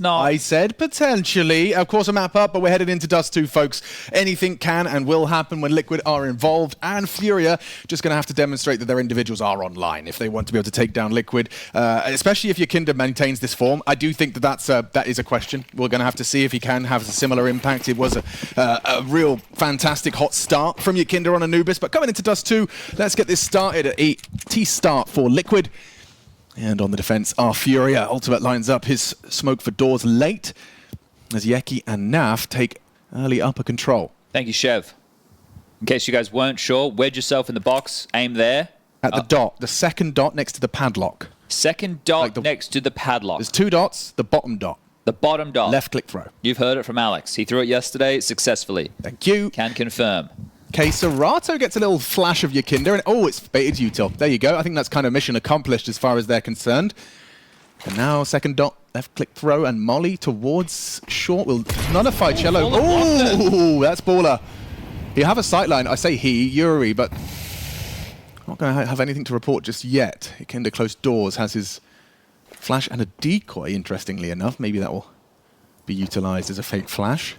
not. I said potentially. Of course, a map up, but we're headed into Dust2, folks. Anything can and will happen when Liquid are involved, and FURIA just going to have to demonstrate that their individuals are online if they want to be able to take down Liquid, especially if your Kinder maintains this form. I do think that that is a question. We're going to have to see if he can have a similar impact. It was a real fantastic hot start from your Kinder on Anubis, but coming into Dust2, let's get this started at a T-start for Liquid. And on the defense, our FURIA. Ultimate lines up his smoke for doors late as Yeki and Naf take early upper control. Thank you, Chev. In case you guys weren't sure, wedge yourself in the box, aim there. At the dot, the second dot next to the padlock. Second dot next to the padlock. There's two dots, the bottom dot. The bottom dot. Left click throw. You've heard it from Alex. He threw it yesterday successfully. Thank you. Can confirm. Okay, Serato gets a little flash of your Kinder, and oh, it's baited util. There you go. I think that's kind of mission accomplished as far as they're concerned. And now, second dot, left click throw, and Molly towards short will nullify Cello. Oh, that's baller. You have a sightline. I say he, Yuri, but not going to have anything to report just yet. Kinder close doors has his flash and a decoy, interestingly enough. Maybe that will be utilized as a fake flash.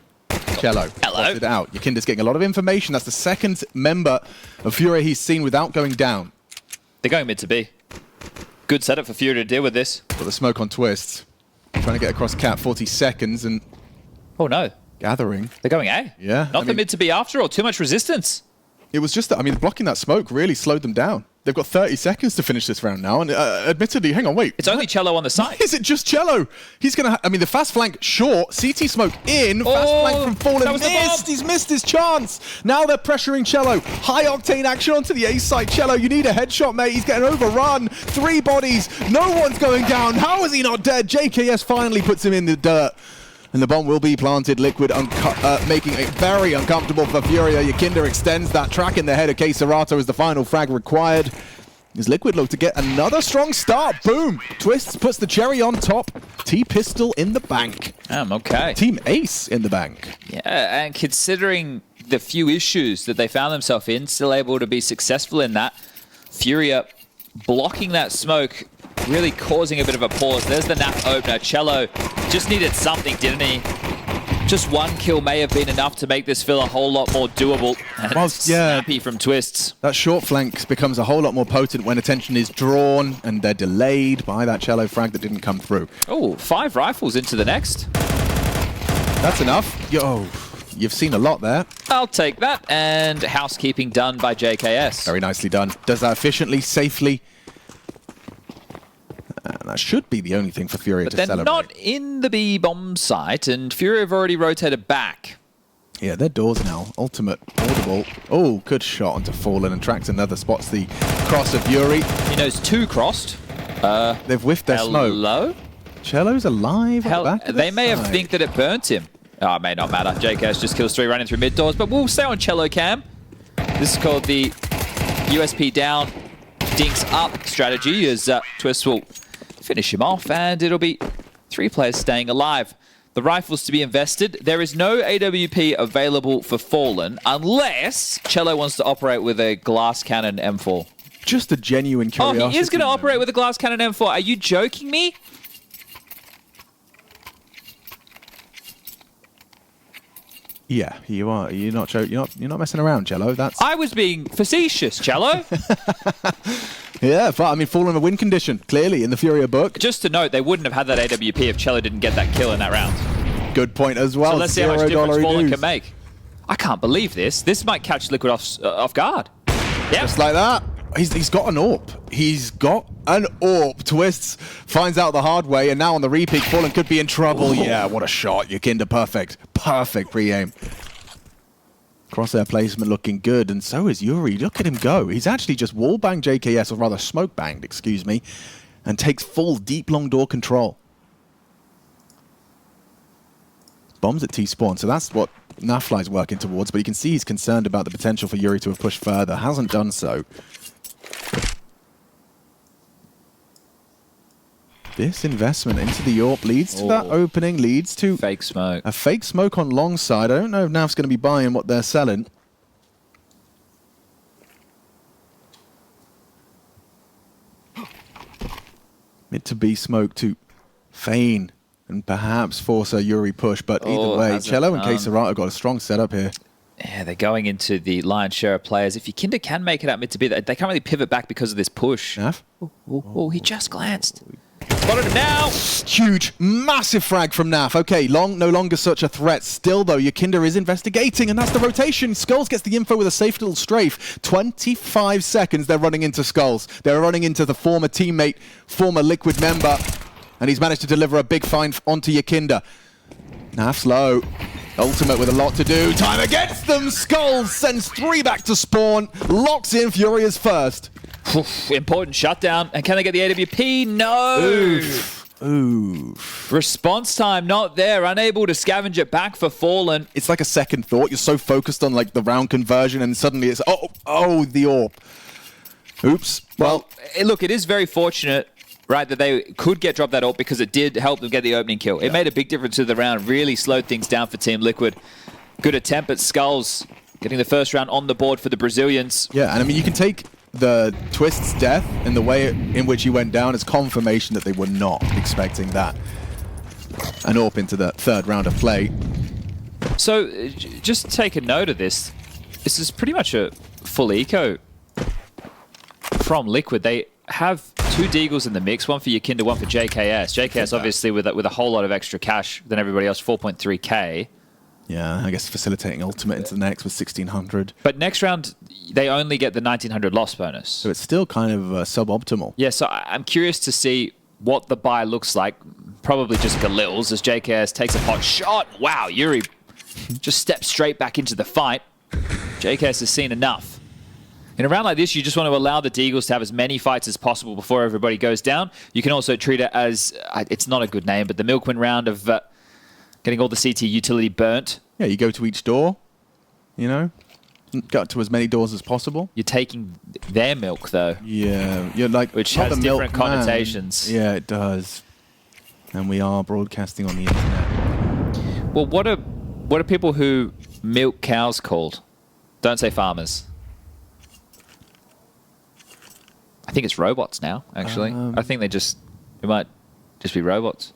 Cello. Hello. It out. Your Kinder's getting a lot of information. That's the second member of FURIA he's seen without going down. They're going mid to B. Good setup for FURIA to deal with this. Got the smoke on twists. Trying to get across cap 40 seconds and... Oh no. Gathering. They're going A. Yeah. Not the mid to B after all. Too much resistance. It was just that, I mean, blocking that smoke really slowed them down. They've got 30 seconds to finish this round now, and admittedly, hang on, wait. It's only Cello on the side. Is it just Cello? He's going to, I mean, the fast flank short, CT smoke in, fast flank from Fallen missed. He's missed his chance. Now they're pressuring Cello. High octane action onto the A side. Cello, you need a headshot, mate. He's getting overrun. 3 bodies. No one's going down. How is he not dead? JKS finally puts him in the dirt. And the bomb will be planted. Liquid making it very uncomfortable for FURIA. Your Kinder extends that track in the head of Serato as the final frag required. As Liquid look to get another strong start. Boom! Twists puts the cherry on top. T-Pistol in the bank. Okay. Team Ace in the bank. Yeah, and considering the few issues that they found themselves in, still able to be successful in that. FURIA blocking that smoke, really causing a bit of a pause. There's the nap opener. Cello just needed something, didn't he? Just one kill may have been enough to make this feel a whole lot more doable. And snappy from twists. That short flank becomes a whole lot more potent when attention is drawn and they're delayed by that Cello frag that didn't come through. Oh, 5 rifles into the next. That's enough. Yo, you've seen a lot there. I'll take that. And housekeeping done by JKS. Very nicely done. Does that efficiently, safely. That should be the only thing for FURIA to celebrate. But they're not in the B bomb site, and FURIA have already rotated back. Yeah, they're doors now. Ultimate, audible. Oh, good shot onto Fallen and tracks another. Spots the cross of Yuri. He knows 2 crossed. They've whiffed their smoke. Hello? Cello's alive. They may have think that it burnt him. Oh, it may not matter. JKS just kills 3 running through mid doors, but we'll stay on Cello cam. This is called the USP down, dinks up strategy, as Twist will finish him off, and it'll be 3 players staying alive. The rifles to be invested. There is no AWP available for Fallen unless Cello wants to operate with a glass cannon M4. Just a genuine curiosity. Oh, he is going to operate with a glass cannon M4. Are you joking me? Yeah, you are. You're not messing around, Cello. That's. I was being facetious, Cello. Yeah, but I mean, Fallen in a win condition, clearly, in the FURIA book. Just to note, they wouldn't have had that AWP if Cello didn't get that kill in that round. Good point as well. So let's see how much difference Fallen can make. I can't believe this. This might catch Liquid off guard. Yeah. Just like that. He's got an AWP. He's got an AWP. Twists, finds out the hard way, and now on the repeat, Fallen could be in trouble. Ooh. Yeah, what a shot. Your Kinder perfect. Perfect pre-aim. Crosshair placement looking good, and so is Yuri. Look at him go. He's actually just wall-banged JKS, or rather smoke-banged, excuse me, and takes full deep long door control. Bombs at T-spawn, so that's what Nafly's working towards, but you can see he's concerned about the potential for Yuri to have pushed further. Hasn't done so. This investment into the AWP leads to that opening, leads to fake smoke. A fake smoke on long side. I don't know if Naf's going to be buying what they're selling. Mid to B smoke to feign and perhaps force a Yuri push. But either way, hasn't Cello and done. Queserato got a strong setup here. Yeah, they're going into the lion's share of players. If Yakinda can make it out mid to B, they can't really pivot back because of this push. Naf? Oh, he just glanced. Spotted him now. Huge, massive frag from Naf. Okay, Long no longer such a threat. Still, though, Yakinda is investigating, and that's the rotation. Skulls gets the info with a safe little strafe. 25 seconds, they're running into Skulls. They're running into the former teammate, former Liquid member, and he's managed to deliver a big find onto Yakinda. Naf's low. Ultimate with a lot to do. Time against them. Skulls sends 3 back to spawn. Locks in Furia's first. Important shutdown. And can they get the AWP? No. Oof. Response time not there. Unable to scavenge it back for Fallen. It's like a second thought. You're so focused on like the round conversion, and suddenly it's oh the AWP. Oops. Well, look, it is very fortunate, right, that they could get dropped that ult because it did help them get the opening kill. It made a big difference to the round. Really slowed things down for Team Liquid. Good attempt at Skulls, getting the first round on the board for the Brazilians. Yeah, and I mean, you can take the Twist's death and the way in which he went down as confirmation that they were not expecting that. An AWP into the third round of play. So, just take a note of this. This is pretty much a full eco from Liquid. They have 2 Deagles in the mix, one for Yakinda, one for JKS. JKS obviously with a whole lot of extra cash than everybody else, 4.3k. Yeah, I guess facilitating ultimate into the next with 1600. But next round, they only get the 1900 loss bonus. So it's still kind of suboptimal. Yeah, so I'm curious to see what the buy looks like. Probably just Galil's as JKS takes a pot shot. Wow, Yuri just steps straight back into the fight. JKS has seen enough. In a round like this, you just want to allow the Deagles to have as many fights as possible before everybody goes down. You can also treat it as, it's not a good name, but the Milkman round of getting all the CT utility burnt. Yeah, you go to each door, you know, go to as many doors as possible. You're taking their milk, though. Yeah, you're like, which has different connotations. Yeah, it does. And we are broadcasting on the internet. Well, what are people who milk cows called? Don't say farmers. I think it's robots now, actually. I think it might just be robots.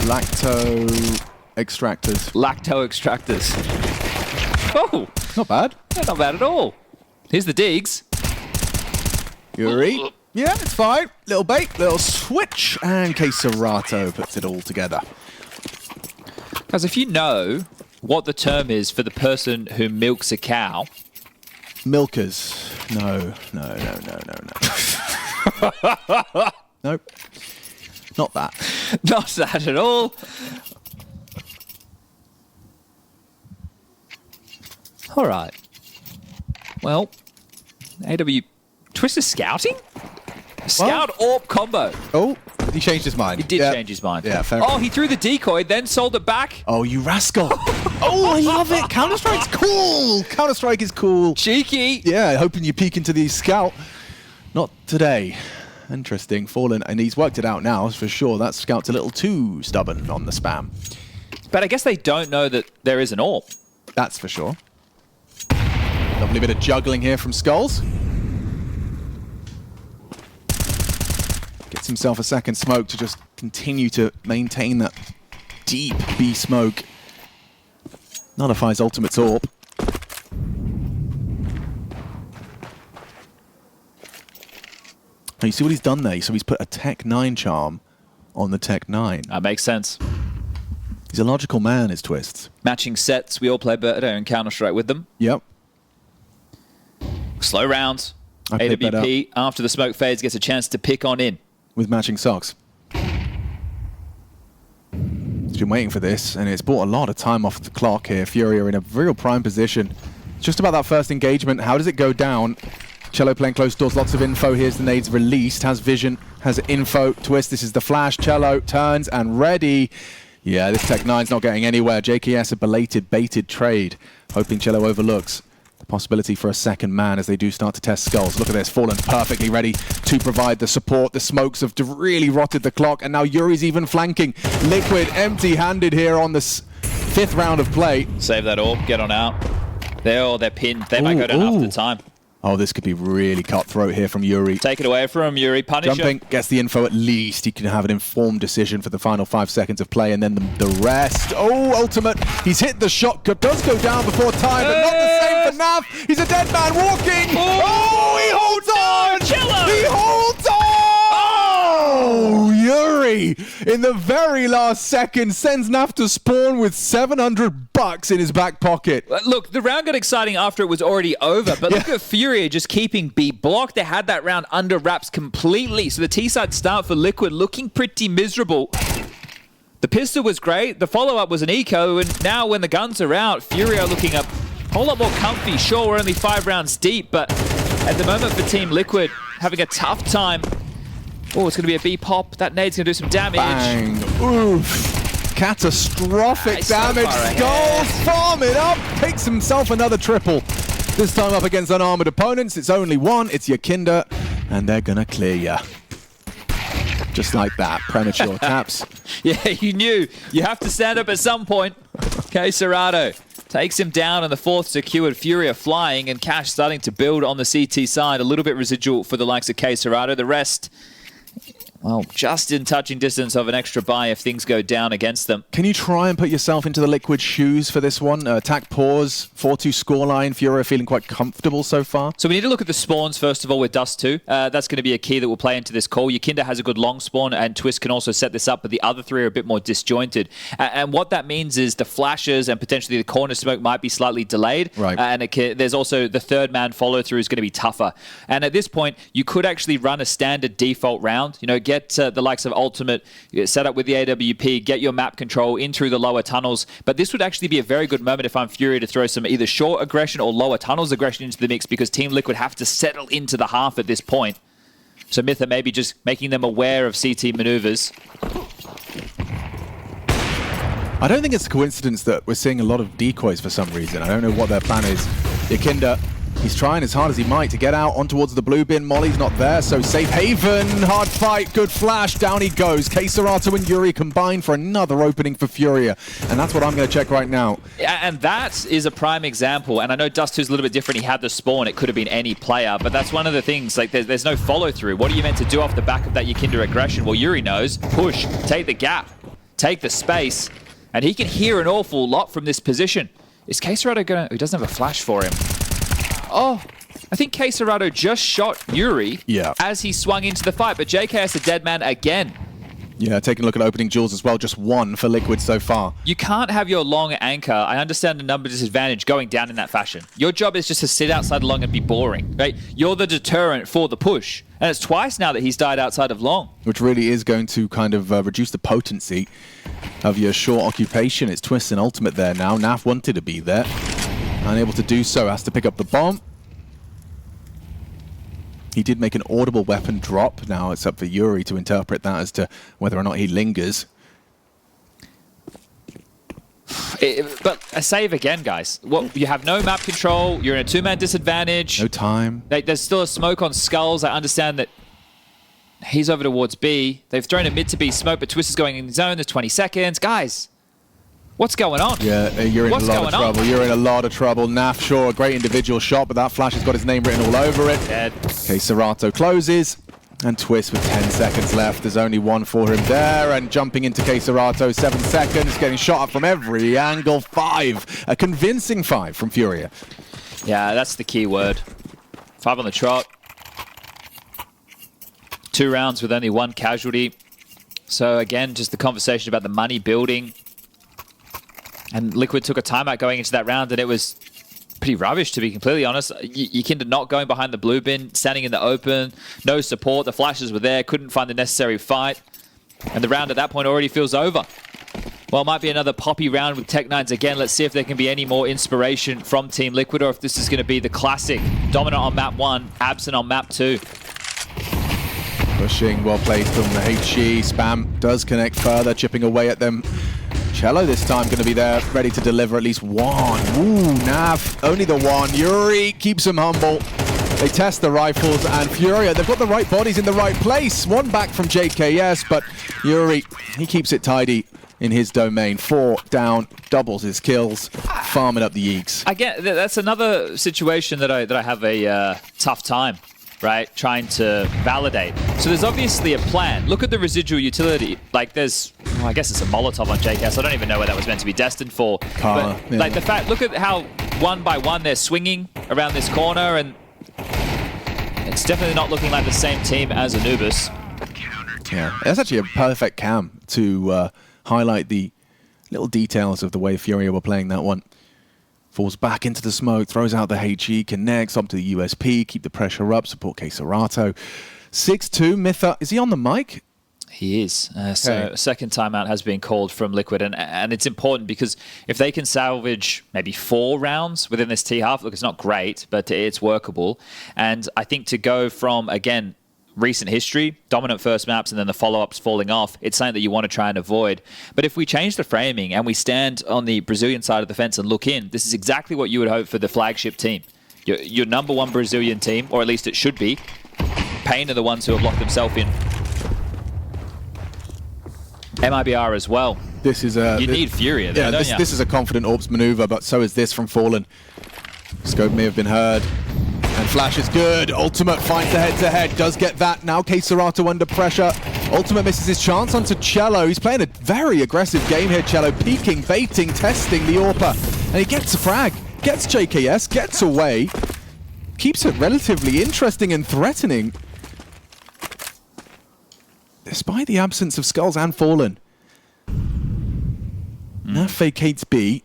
Lacto extractors. Lacto extractors. Oh! Not bad. Yeah, not bad at all. Here's the digs. Yuri. Yeah, it's fine. Little bait, little switch, and Queserato puts it all together. Guys, if you know what the term is for the person who milks a cow... Milkers. No. Nope. Not that. Not that at all. All right. Well, AW Twist is scouting? Scout AWP combo. Oh, he changed his mind. He did change his mind. Yeah, fair Oh, enough. he threw the decoy, then sold it back. Oh, you rascal. Oh, I love it. Counter-Strike's cool. Counter-Strike is cool. Cheeky. Yeah, hoping you peek into the scout. Not today. Interesting. Fallen, and he's worked it out now, for sure. That scout's a little too stubborn on the spam. But I guess they don't know that there is an AWP. That's for sure. Lovely bit of juggling here from Skulls. Gets himself a second smoke to just continue to maintain that deep B smoke. Nullifies ultimate's AWP. Now you see what he's done there? So he's put a Tech 9 charm on the Tech 9. That makes sense. He's a logical man, his Twists. Matching sets. We all play better in Counter-Strike with them. Yep. Slow rounds. I played AWP, after the smoke fades, gets a chance to pick on in. With matching socks. He's been waiting for this, and it's brought a lot of time off the clock here. FURIA in a real prime position. Just about that first engagement. How does it go down? Cello playing close doors, lots of info. Here's the nades released, has vision, has info. Twist, this is the flash. Cello turns and ready. Yeah, this Tech 9's not getting anywhere. JKS a belated, baited trade. Hoping Cello overlooks the possibility for a second man as they do start to test Skulls. Look at this, Fallen perfectly ready to provide the support. The smokes have really rotted the clock, and now Yuri's even flanking. Liquid empty-handed here on this 5th round of play. Save that AWP, get on out. They're pinned. They might go down after the time. Oh, this could be really cutthroat here from Yuri. Take it away from Yuri. Punisher. Jumping, gets the info at least. He can have an informed decision for the final 5 seconds of play, and then the rest. Oh, ultimate. He's hit the shot. Does go down before time, but not the same for Nav. He's a dead man walking. Oh, he holds on. Cello. He holds on. Oh, Yuri, in the very last second, sends Nav to spawn with $700 in his back pocket. Look, the round got exciting after it was already over, but look at FURIA just keeping B blocked. They had that round under wraps completely. So the T-side start for Liquid looking pretty miserable. The pistol was great. The follow-up was an eco, and now when the guns are out, FURIA looking a whole lot more comfy. Sure, we're only 5 rounds deep, but at the moment for Team Liquid, having a tough time. Oh, it's going to be a B pop. That nade's going to do some damage. Bang. Oof. Catastrophic damage. Skulls, farm it up. Takes himself another triple. This time up against unarmored opponents. It's only one. It's Yakinda. And they're going to clear ya. Just like that. Premature taps. Yeah, you knew. You have to stand up at some point. Serato takes him down on the 4th secured. FURIA flying, and Cash starting to build on the CT side. A little bit residual for the likes of Serato. The rest, well, just in touching distance of an extra buy if things go down against them. Can you try and put yourself into the Liquid shoes for this one? Attack pause, 4-2 scoreline. FURIA feeling quite comfortable so far. So we need to look at the spawns first of all with Dust2. That's going to be a key that will play into this call. Yakinda has a good long spawn, and Twist can also set this up, but the other 3 are a bit more disjointed. And what that means is the flashes and potentially the corner smoke might be slightly delayed. Right. And there's also the 3rd man follow through is going to be tougher. And at this point, you could actually run a standard default round. You know, get the likes of Ultimate set up with the AWP, get your map control in through the lower tunnels. But this would actually be a very good moment if I'm FURIA to throw some either short aggression or lower tunnels aggression into the mix, because Team Liquid have to settle into the half at this point. So Mytha maybe just making them aware of CT maneuvers. I don't think it's a coincidence that we're seeing a lot of decoys for some reason. I don't know what their plan is. Yakinda, he's trying as hard as he might to get out on towards the blue bin. Molly's not there, so safe haven. Hard fight, good flash. Down he goes. Serato and Yuri combine for another opening for FURIA. And that's what I'm going to check right now. And that is a prime example. And I know Dust2's a little bit different. He had the spawn. It could have been any player. But that's one of the things. Like, there's no follow-through. What are you meant to do off the back of that Yakinda aggression? Well, Yuri knows. Push. Take the gap. Take the space. And he can hear an awful lot from this position. Is Serato going to... He doesn't have a flash for him. Oh, I think Serato just shot Yuri as he swung into the fight, but JKS a dead man again. Yeah, taking a look at opening duels as well. Just 1 for Liquid so far. You can't have your long anchor. I understand the number disadvantage going down in that fashion. Your job is just to sit outside long and be boring, right? You're the deterrent for the push. And it's twice now that he's died outside of long. Which really is going to kind of reduce the potency of your short occupation. It's Twist and Ultimate there now. Naf wanted to be there. Unable to do so, has to pick up the bomb. He did make an audible weapon drop. Now it's up for Yuri to interpret that as to whether or not he lingers. But a save again, guys. You have no map control. You're in a 2-man disadvantage. No time. There's still a smoke on Skulls. I understand that he's over towards B. They've thrown a mid to B smoke, but Twist is going in his zone. There's 20 seconds. Guys, what's going on? Yeah, you're in a lot of trouble. You're in a lot of trouble. Naf, sure, a great individual shot, but that flash has got his name written all over it. Dead. Serato closes, and Twist with 10 seconds left. There's only 1 for him there, and jumping into Serato, 7 seconds, getting shot up from every angle. 5, a convincing 5 from FURIA. Yeah, that's the key word. 5 on the trot. 2 rounds with only 1 casualty. So again, just the conversation about the money building. And Liquid took a timeout going into that round, and it was pretty rubbish, to be completely honest. Yakinda not going behind the blue bin, standing in the open, no support. The flashes were there, couldn't find the necessary fight. And the round at that point already feels over. Well, it might be another poppy round with Tech9s again. Let's see if there can be any more inspiration from Team Liquid, or if this is going to be the classic dominant on map 1, absent on map 2. Pushing, well played from the HG. Spam does connect further, chipping away at them. Cello this time going to be there, ready to deliver at least 1. Ooh, Nav, only the 1. Yuri keeps him humble. They test the rifles, and FURIA, they've got the right bodies in the right place. 1 back from JKS, but Yuri, he keeps it tidy. in his domain. 4 down, doubles his kills, farming up the eeks. Again, that's another situation that I have a tough time, right? Trying to validate. So there's obviously a plan. Look at the residual utility. Like there's, well, I guess it's a Molotov on JKS. I don't even know what that was meant to be destined for. Karma, but, like the fact, look at how one by one they're swinging around this corner, and it's definitely not looking like the same team as Anubis. Yeah, that's actually a perfect cam to highlight the little details of the way FURIA were playing that one. Falls back into the smoke, throws out the HE, connects up to the USP, keep the pressure up, support Keserato. 6-2, Mytha, is he on the mic? He is. So a second timeout has been called from Liquid, and it's important because if they can salvage maybe 4 rounds within this T-half, look, it's not great, but it's workable. And I think to go from, again, recent history, dominant first maps, and then the follow-ups falling off, it's something that you want to try and avoid. But if we change the framing and we stand on the Brazilian side of the fence and look in, this is exactly what you would hope for the flagship team. Your number 1 Brazilian team, or at least it should be. Pain are the ones who have locked themselves in. MIBR as well. This is a... You need FURIA there, don't you? This is a confident AWP's maneuver, but so is this from Fallen. Scope may have been heard. And Flash is good. Ultimate finds the head-to-head. Does get that. Now Keserato under pressure. Ultimate misses his chance onto Cello. He's playing a very aggressive game here, Cello. Peeking, baiting, testing the AWPer. And he gets a frag. Gets JKS. Gets away. Keeps it relatively interesting and threatening. Despite the absence of Skulls and Fallen. Now vacates B.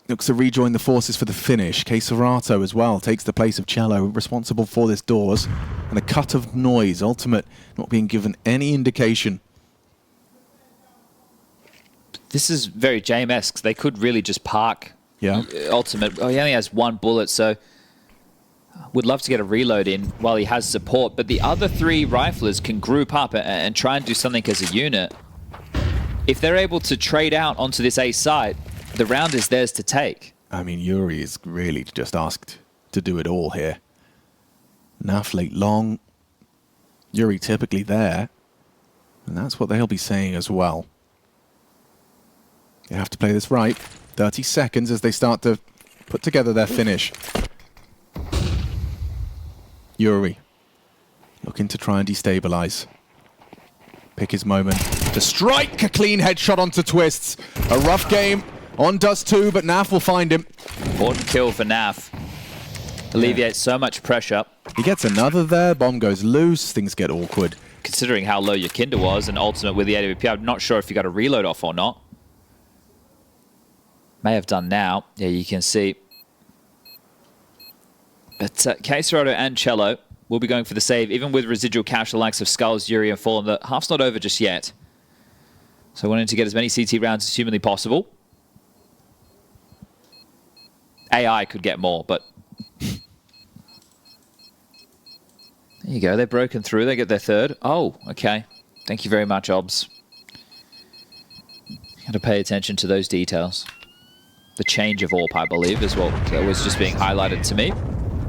Looks to rejoin the forces for the finish. Keserato as well takes the place of Cello, responsible for this doors. And a cut of noise. Ultimate not being given any indication. This is very JMS. They could really just park Ultimate. Oh, he only has 1 bullet, so would love to get a reload in while he has support. But the other 3 riflers can group up and try and do something as a unit. If they're able to trade out onto this A site, the round is theirs to take. I mean, Yuri is really just asked to do it all here. Naf late long. Yuri typically there. And that's what they'll be saying as well. They have to play this right. 30 seconds as they start to put together their finish. Yuri looking to try and destabilize. Pick his moment to strike a clean headshot onto Twists. A rough game on Dust2, but Naf will find him. Important kill for Naf. Alleviates so much pressure. He gets another there. Bomb goes loose. Things get awkward. Considering how low your Kinder was and Ultimate with the AWP, I'm not sure if you got a reload off or not. May have done now. Yeah, you can see. But Keserato and Cello will be going for the save, even with residual cash, the likes of Skulls, Yuri, and Fallen. The half's not over just yet. So wanting to get as many CT rounds as humanly possible. AI could get more, but... There you go, they're broken through, they get their 3rd. Oh, okay. Thank you very much, OBS. Got to pay attention to those details. The change of AWP, I believe, is what was just being highlighted to me.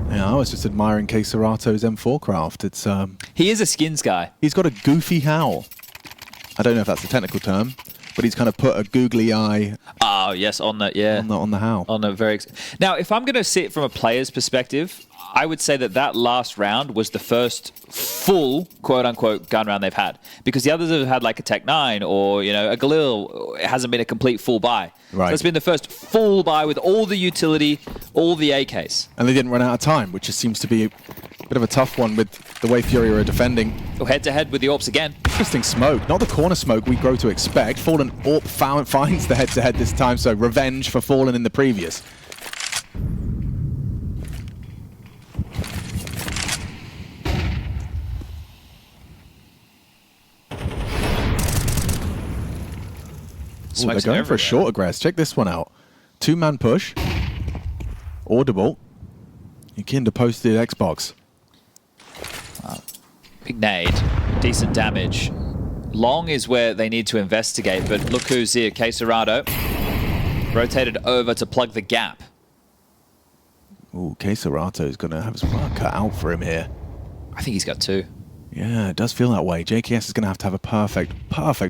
Yeah, I was just admiring Keserato's M4 craft. It's he is a skins guy. He's got a goofy howl. I don't know if that's a technical term, but he's kind of put a googly eye. Oh yes, on the on the howl. On the very. Now, if I'm going to see it from a player's perspective, I would say that that last round was the first full quote-unquote gun round they've had, because the others have had like a Tech 9 or a Galil. It hasn't been a complete full buy. Right. So it's been the first full buy with all the utility, all the AKs. And they didn't run out of time, which just seems to be a bit of a tough one with the way FURIA are defending. Head-to-head with the AWPs again. Interesting smoke. Not the corner smoke we grow to expect. Fallen AWP finds the head-to-head this time, so revenge for Fallen in the previous. Ooh, they're going for a short aggress. Check this one out. 2-man push. Audible. Yukinda posted Xbox. Big nade. Decent damage. Long is where they need to investigate, but look who's here. Keserato. Rotated over to plug the gap. Ooh, Keserato's going to have his work cut out for him here. I think he's got 2. Yeah, it does feel that way. JKS is going to have a perfect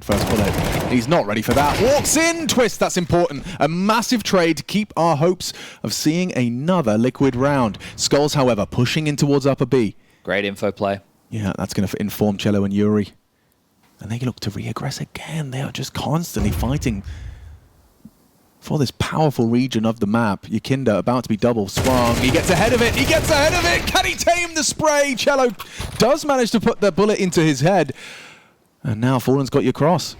first bullet. He's not ready for that. Walks in, twist, that's important. A massive trade to keep our hopes of seeing another Liquid round. Skulls, however, pushing in towards upper B. Great info play. Yeah, that's going to inform Cello and Yuri. And they look to re-aggress again. They are just constantly fighting for this powerful region of the map. Yakinda about to be double swung. He gets ahead of it. He gets ahead of it. Can he tame the spray? Cello does manage to put the bullet into his head. And now Fallen's got your cross.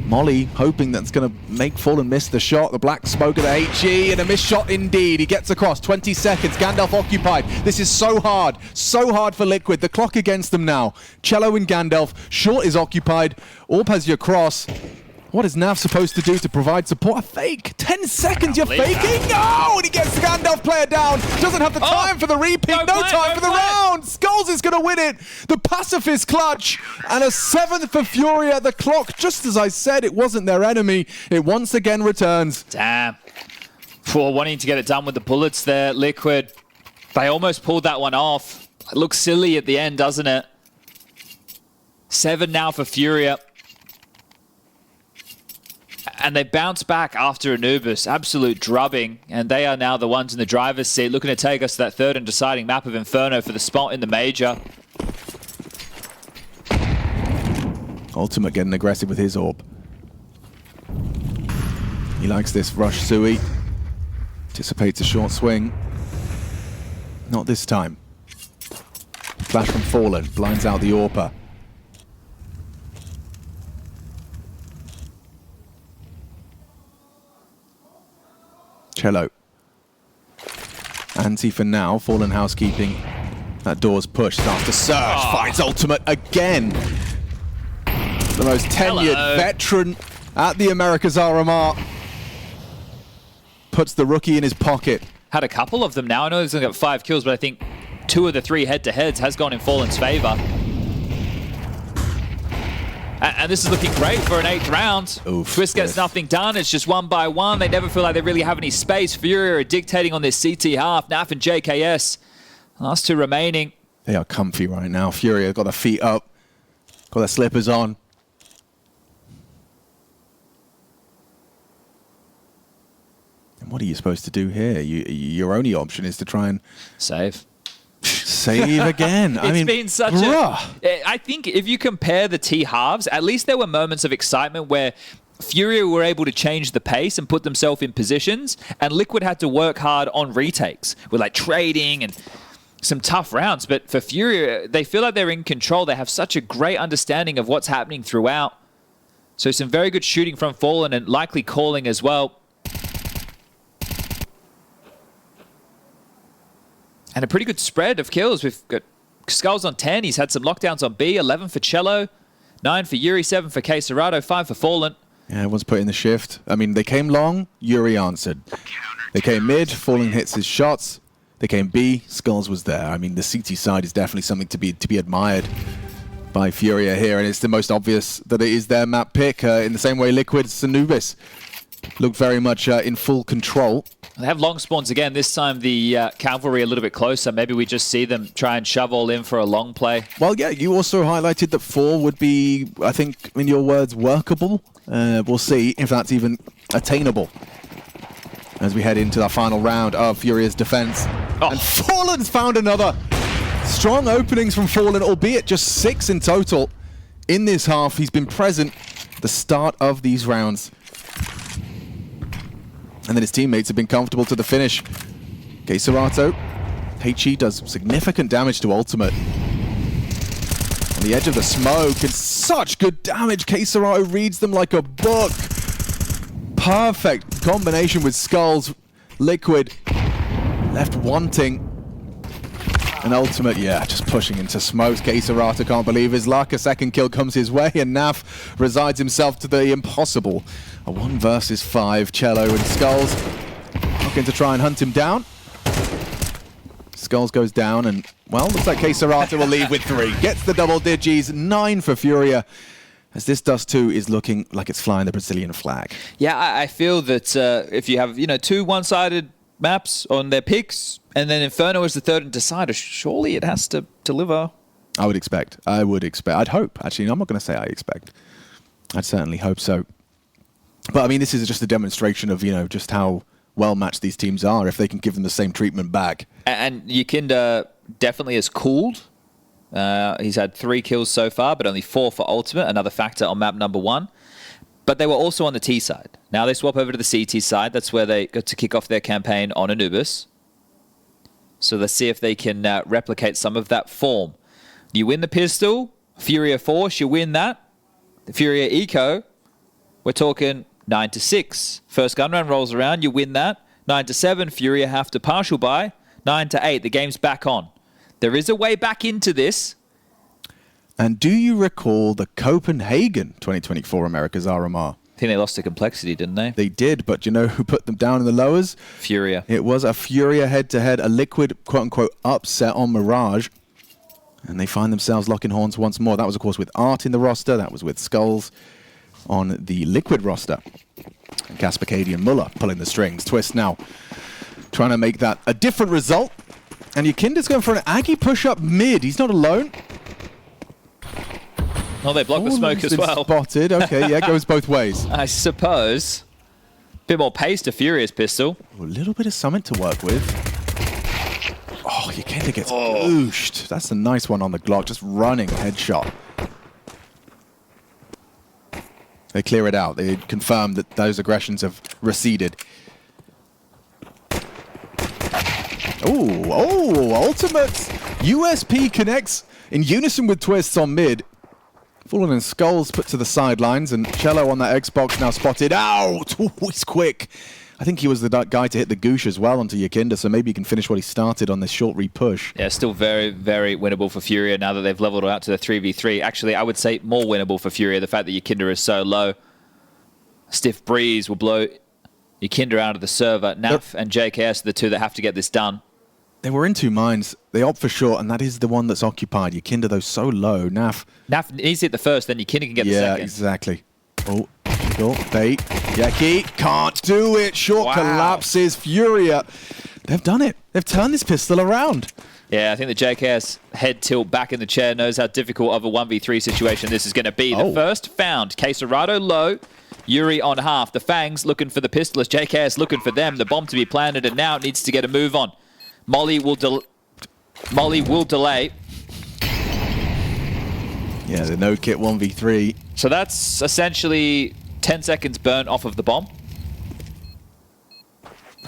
Molly hoping that's going to make Fallen miss the shot. The black smoke of the HE and a missed shot indeed. He gets across. 20 seconds. Gandalf occupied. This is so hard for Liquid. The clock against them now. Cello and Gandalf. Short is occupied. Orb has your cross. What is Nav supposed to do to provide support? A fake. 10 seconds, you're faking? No! And he gets the Gandalf player down. Doesn't have the time for the repeat. No time for the round. Skulls is going to win it. The pacifist clutch. And a 7th for FURIA. The clock, just as I said, it wasn't their enemy. It once again returns. Damn. For wanting to get it done with the bullets there, Liquid. They almost pulled that one off. It looks silly at the end, doesn't it? 7 now for FURIA. And they bounce back after Anubis, absolute drubbing, and they are now the ones in the driver's seat, looking to take us to that third and deciding map of Inferno for the spot in the major. Ultimate getting aggressive with his orb. He likes this rush Sui. Anticipates a short swing. Not this time. Flash from Fallen, blinds out the AWPer. Cello. Anti for now, Fallen housekeeping. That door's pushed, starts to surge, finds ultimate again. The most tenured veteran at the Americas RMR. Puts the rookie in his pocket. Had a couple of them now. I know he's only got 5 kills, but I think 2 of the 3 head-to-heads has gone in Fallen's favor. And this is looking great for an 8th round. Oof, Twist gets nothing done. It's just 1 by 1. They never feel like they really have any space. FURIA are dictating on this CT half. Naf and JKS. Last 2 remaining. They are comfy right now. FURIA got their feet up. Got their slippers on. And what are you supposed to do here? Your only option is to try and... Save. Save again. I mean, been such I think if you compare the T halves, at least there were moments of excitement where FURIA were able to change the pace and put themselves in positions, and Liquid had to work hard on retakes with like trading and some tough rounds. But for FURIA, they feel like they're in control. They have such a great understanding of what's happening throughout. So some very good shooting from Fallen and likely calling as well. And a pretty good spread of kills. We've got Skulls on 10. He's had some lockdowns on B. 11 for Cello. 9 for Yuri. 7 for Quesarado. 5 for Fallen. Yeah, everyone's put in the shift. I mean, they came long. Yuri answered. They came mid. Fallen hits his shots. They came B. Skulls was there. I mean, the CT side is definitely something to be admired by FURIA here. And it's the most obvious that it is their map pick. In the same way Liquid's Anubis look very much in full control. They have long spawns again. This time the cavalry a little bit closer. Maybe we just see them try and shove all in for a long play. Well, yeah, you also highlighted that 4 would be, I think, in your words, workable. We'll see if that's even attainable as we head into the final round of FURIA's defense. And Fallen's found another. Strong openings from Fallen, albeit just 6 in total. In this half, he's been present at the start of these rounds. And then his teammates have been comfortable to the finish. Quesarado, HE does significant damage to ultimate. On the edge of the smoke, and such good damage. Quesarado reads them like a book. Perfect combination with Skulls. Liquid left wanting. And ultimate, yeah, just pushing into smokes. Quesarado can't believe his luck. A second kill comes his way, and Naf resigns himself to the impossible. A 1 versus 5, Cello and Skulls looking to try and hunt him down. Skulls goes down, and, well, looks like Quesarado will leave with 3. Gets the double digis, 9 for FURIA, as this Dust2 is looking like it's flying the Brazilian flag. Yeah, I feel that if you have, 2 one-sided maps on their picks, and then Inferno is the third and decider, surely it has to deliver. I would expect. I'd hope. Actually, no, I'm not going to say I expect. I'd certainly hope so. But I mean, this is just a demonstration of, you know, just how well matched these teams are if they can give them the same treatment back. And Yikinda definitely has cooled. He's had 3 kills so far, but only 4 for Ultimate, another factor on map number 1. But they were also on the T side. Now they swap over to the CT side. That's where they got to kick off their campaign on Anubis. So let's see if they can replicate some of that form. You win the pistol, Furia Force, you win that. The Furia Eco, we're talking 9-6. First gun run rolls around, you win that. 9-7, Furia have to partial buy. 9-8, the game's back on. There is a way back into this. And do you recall the Copenhagen 2024 America's RMR? I think they lost to Complexity, didn't they? They did, but you know who put them down in the lowers? Furia. It was a Furia head-to-head, a Liquid, quote-unquote, upset on Mirage. And they find themselves locking horns once more. That was, of course, with Art in the roster. That was with Skulls on the Liquid roster. And Kaspakady and Muller pulling the strings. Twist now trying to make that a different result. And Yikinda's going for an Aggie push-up mid. He's not alone. Oh, they block the smoke as well. Spotted. Okay, yeah, goes both ways. I suppose. Bit more pace to Furia's pistol. A little bit of summit to work with. Oh, Yikinda gets booshed. That's a nice one on the Glock. Just running headshot. They clear it out. They confirm that those aggressions have receded. Oh, Ultimate USP connects in unison with Twists on mid. Fallen and Skulls put to the sidelines, and Cello on that Xbox now spotted out. Ooh, he's quick. I think he was the guy to hit the goosh as well onto Yikinda, so maybe he can finish what he started on this short re-push. Yeah, still very, very winnable for Furia now that they've leveled out to the 3v3. Actually, I would say more winnable for Furia, the fact that Yikinda is so low. Stiff breeze will blow Yikinda out of the server. Naf and JKS are the two that have to get this done. They were in 2 mines. They opt for short, and that is the one that's occupied. Yikinda, though, so low. Naf needs to hit the first, then Yikinda can get the second. Yeah, exactly. Oh, bait. Yeki can't do it. Short collapses. Furia. They've done it. They've turned this pistol around. Yeah, I think the JKS head tilt back in the chair knows how difficult of a 1v3 situation this is going to be. The first found. Quesarado low. Yuri on half. The Fangs looking for the pistol as JKS looking for them. The bomb to be planted, and now it needs to get a move on. Molly will delay. Yeah, the no-kit 1v3. So that's essentially 10 seconds burnt off of the bomb.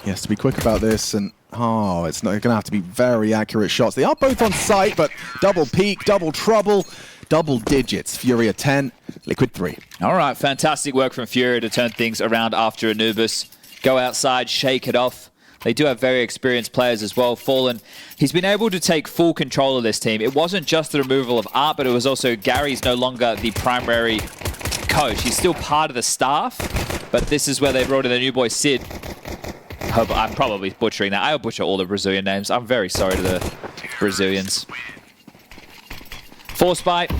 He has to be quick about this, and it's going to have to be very accurate shots. They are both on site, but double peak, double trouble, double digits. Furia 10, Liquid 3. All right, fantastic work from Furia to turn things around after Anubis. Go outside, shake it off. They do have very experienced players as well. Fallen, he's been able to take full control of this team. It wasn't just the removal of Art, but it was also Gary's no longer the primary coach. He's still part of the staff, but this is where they brought in the new boy, Sid. I'm probably butchering that. I'll butcher all the Brazilian names. I'm very sorry to the Brazilians. Force Bite.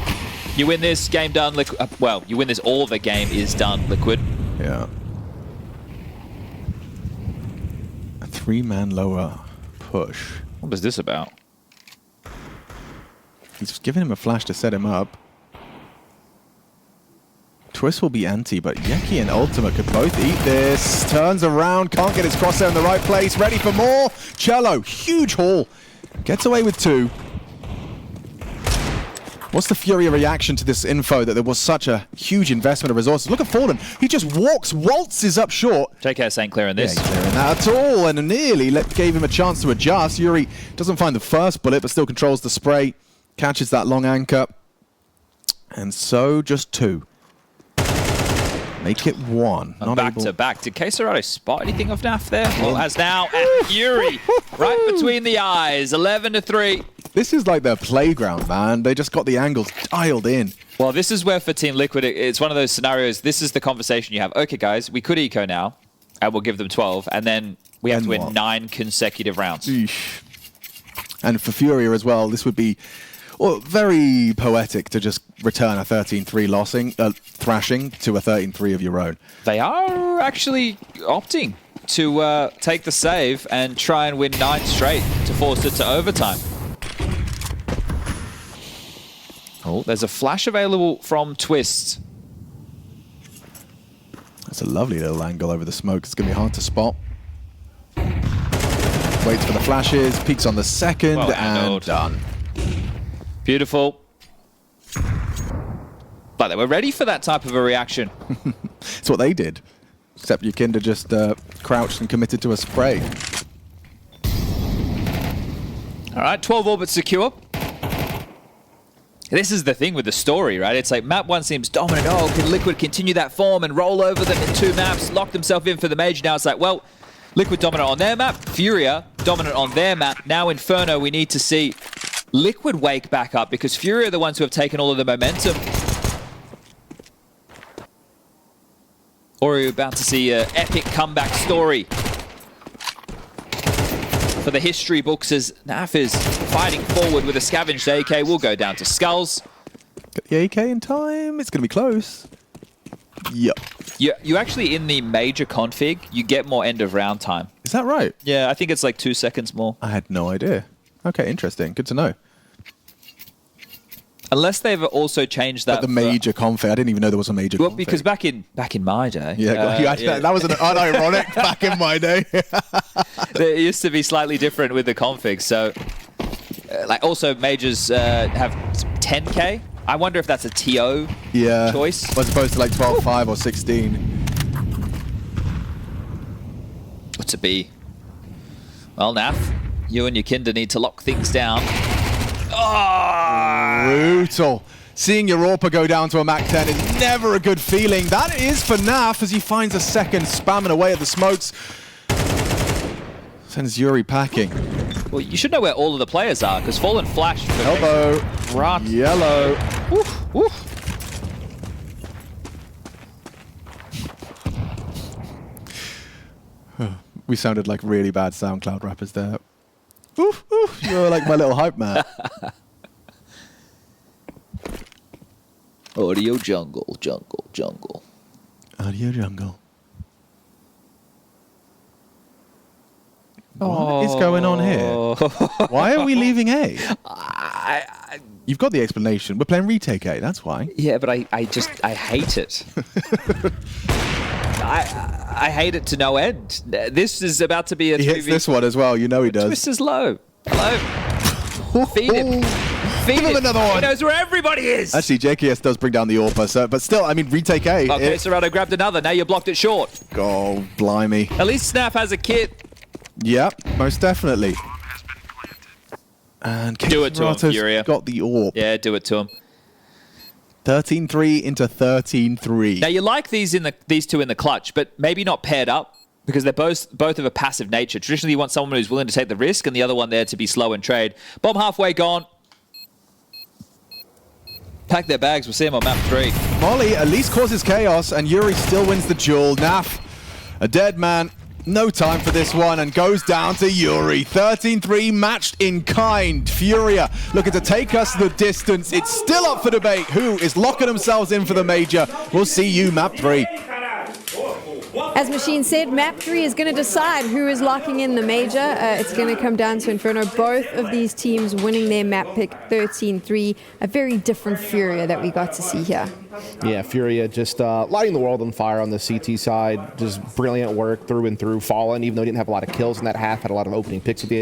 You win this, game done. Well, you win this, all the game is done, Liquid. Yeah. 3-man lower push. What was this about? He's just giving him a flash to set him up. Twist will be anti, but Yeki and Ultimate could both eat this. Turns around, can't get his crosshair in the right place. Ready for more. Cello, huge haul. Gets away with 2. What's the Furia reaction to this info that there was such a huge investment of resources? Look at Fallen. He just waltzes up short. JKS ain't clearing this. Yeah, he's clearing that at all, and nearly gave him a chance to adjust. Yuri doesn't find the first bullet, but still controls the spray. Catches that long anchor. And so, just 2. Make it 1. Not back able. To back. Did Quesarado spot anything of Naf there? Well, as now, and Fury right between the eyes. 11-3. This is like their playground, man. They just got the angles dialed in. Well, this is where for Team Liquid, it's one of those scenarios. This is the conversation you have. Okay, guys, we could eco now, and we'll give them 12, and then we have to win 9 consecutive rounds. Eesh. And for Furia as well, this would be very poetic to just return a 13-3 thrashing to a 13-3 of your own. They are actually opting to take the save and try and win 9 straight to force it to overtime. Oh, there's a flash available from Twist. That's a lovely little angle over the smoke. It's going to be hard to spot. Waits for the flashes, peeks on the second, Well and handled. done. Beautiful. But they were ready for that type of a reaction. It's what they did. Except Yukinda just crouched and committed to a spray. All right, 12 orbits secure. This is the thing with the story, right? It's like map 1 seems dominant. Oh, can Liquid continue that form and roll over them in 2 maps, lock themselves in for the major? Now it's like, well, Liquid dominant on their map, FURIA dominant on their map. Now Inferno, we need to see Liquid wake back up because FURIA are the ones who have taken all of the momentum. Or are we about to see an epic comeback story for the history books as Naf is fighting forward with a scavenged AK? Will go down to Skulls. Got the AK in time. It's going to be close. Yep. You actually, in the major config, you get more end of round time. Is that right? Yeah, I think it's like 2 seconds more. I had no idea. Okay, interesting. Good to know. Unless they've also changed that. But the major config. I didn't even know there was a major config. Well, because back in my day. Yeah, that was an unironic back in my day. It used to be slightly different with the config. So, like, also majors have 10K. I wonder if that's a TO choice. As opposed to like 12.5 or 16. What's it be? Well, Naf, you and Yukinda need to lock things down. Oh! Brutal. Seeing your AWPer go down to a Mac 10 is never a good feeling. That is for Naf as he finds a second, spamming away at the smokes. Sends Yuri packing. Well, you should know where all of the players are, because Fallen flashed. Elbow. Right. Yellow. Woof, woof. We sounded like really bad SoundCloud rappers there. Oof, oof. You're like my little hype man. Audio jungle, jungle, jungle. Audio jungle. What is going on here? Why are we leaving A? You've got the explanation. We're playing retake A, that's why. Yeah, but I hate it. I hate it to no end. This is about to be a 3v. He hits this one as well, you know he does. Twist is low. Hello. Feed him. Give him another one. He knows where everybody is. Actually, JKS does bring down the AWPer, so, but still, I mean, retake A. Okay, Serrano grabbed another. Now you blocked it short. Oh, blimey. At least Snap has a kit. Yep, most definitely. And do it to him, FURIA. Got the AWP. Yeah, do it to him. 13-3 into 13-3. Now you like these two in the clutch, but maybe not paired up because they're both of a passive nature. Traditionally, you want someone who's willing to take the risk, and the other one there to be slow and trade. Bomb halfway gone. Pack their bags. We'll see them on map 3. Molly at least causes chaos, and Yuri still wins the duel. Naf, a dead man. No time for this one, and goes down to Yuri. 13-3 matched in kind. FURIA looking to take us the distance. It's still up for debate. Who is locking themselves in for the major? We'll see you map 3. As Machine said, map 3 is going to decide who is locking in the major. It's going to come down to Inferno. Both of these teams winning their map pick 13-3. A very different FURIA that we got to see here. Yeah, FURIA just lighting the world on fire on the CT side. Just brilliant work through and through. Fallen, even though he didn't have a lot of kills in that half, had a lot of opening picks at the